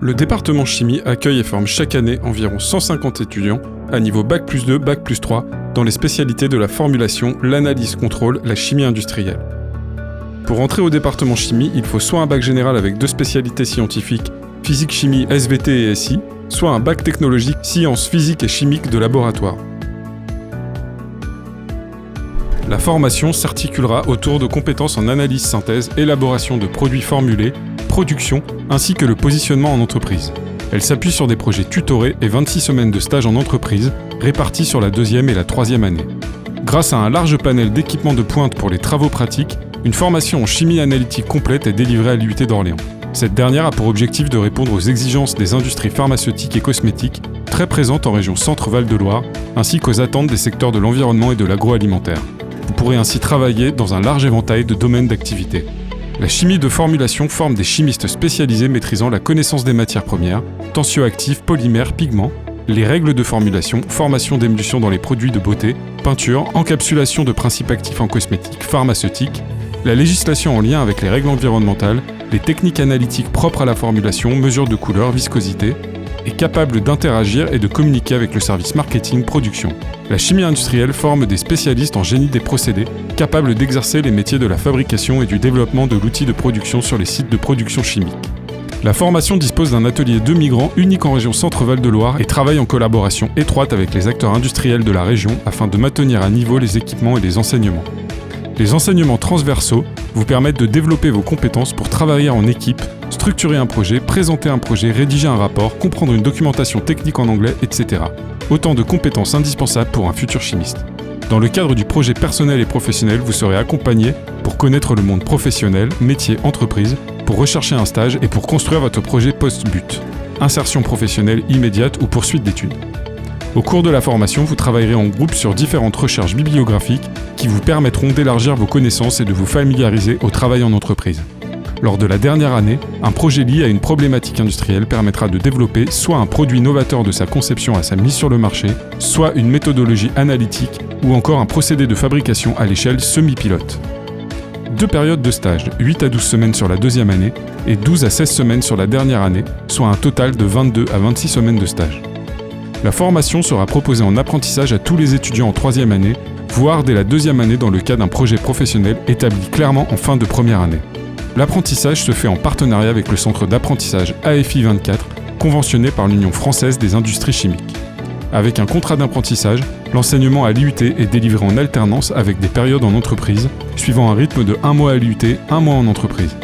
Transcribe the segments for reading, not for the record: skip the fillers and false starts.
Le département chimie accueille et forme chaque année environ 150 étudiants à niveau Bac+2, Bac+3 dans les spécialités de la formulation, l'analyse-contrôle, la chimie industrielle. Pour entrer au département chimie, il faut soit un bac général avec 2 spécialités scientifiques, physique-chimie, SVT et SI, soit un bac technologique, sciences physiques et chimiques de laboratoire. La formation s'articulera autour de compétences en analyse-synthèse, élaboration de produits formulés, production, ainsi que le positionnement en entreprise. Elle s'appuie sur des projets tutorés et 26 semaines de stage en entreprise, répartis sur la 2e et la 3e année. Grâce à un large panel d'équipements de pointe pour les travaux pratiques, une formation en chimie analytique complète est délivrée à l'UT d'Orléans. Cette dernière a pour objectif de répondre aux exigences des industries pharmaceutiques et cosmétiques, très présentes en région Centre-Val de Loire, ainsi qu'aux attentes des secteurs de l'environnement et de l'agroalimentaire. Vous pourrez ainsi travailler dans un large éventail de domaines d'activité. La chimie de formulation forme des chimistes spécialisés maîtrisant la connaissance des matières premières, tensioactifs, polymères, pigments, les règles de formulation, formation d'émulsion dans les produits de beauté, peinture, encapsulation de principes actifs en cosmétique, pharmaceutique, la législation en lien avec les règles environnementales, les techniques analytiques propres à la formulation, mesure de couleur, viscosité, est capable d'interagir et de communiquer avec le service marketing-production. La chimie industrielle forme des spécialistes en génie des procédés, capables d'exercer les métiers de la fabrication et du développement de l'outil de production sur les sites de production chimique. La formation dispose d'un atelier de migrants unique en région Centre-Val de Loire et travaille en collaboration étroite avec les acteurs industriels de la région afin de maintenir à niveau les équipements et les enseignements. Les enseignements transversaux vous permettent de développer vos compétences pour travailler en équipe, structurer un projet, présenter un projet, rédiger un rapport, comprendre une documentation technique en anglais, etc. Autant de compétences indispensables pour un futur chimiste. Dans le cadre du projet personnel et professionnel, vous serez accompagné pour connaître le monde professionnel, métier, entreprise, pour rechercher un stage et pour construire votre projet post-but. Insertion professionnelle immédiate ou poursuite d'études. Au cours de la formation, vous travaillerez en groupe sur différentes recherches bibliographiques qui vous permettront d'élargir vos connaissances et de vous familiariser au travail en entreprise. Lors de la dernière année, un projet lié à une problématique industrielle permettra de développer soit un produit novateur de sa conception à sa mise sur le marché, soit une méthodologie analytique ou encore un procédé de fabrication à l'échelle semi-pilote. 2 périodes de stage, 8 à 12 semaines sur la 2e année et 12 à 16 semaines sur la dernière année, soit un total de 22 à 26 semaines de stage. La formation sera proposée en apprentissage à tous les étudiants en 3e année, voire dès la 2e année dans le cas d'un projet professionnel établi clairement en fin de première année. L'apprentissage se fait en partenariat avec le centre d'apprentissage AFI 24, conventionné par l'Union française des industries chimiques. Avec un contrat d'apprentissage, l'enseignement à l'IUT est délivré en alternance avec des périodes en entreprise, suivant un rythme de 1 mois à l'IUT, 1 mois en entreprise.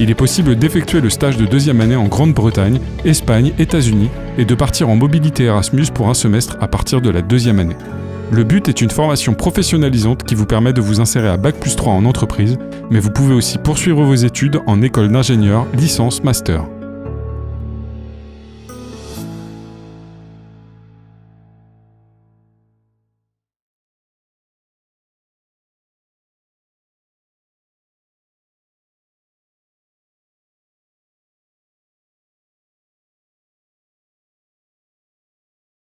Il est possible d'effectuer le stage de 2e année en Grande-Bretagne, Espagne, États-Unis et de partir en mobilité Erasmus pour un semestre à partir de la 2e année. Le but est une formation professionnalisante qui vous permet de vous insérer à Bac+3 en entreprise, mais vous pouvez aussi poursuivre vos études en école d'ingénieur, licence, master.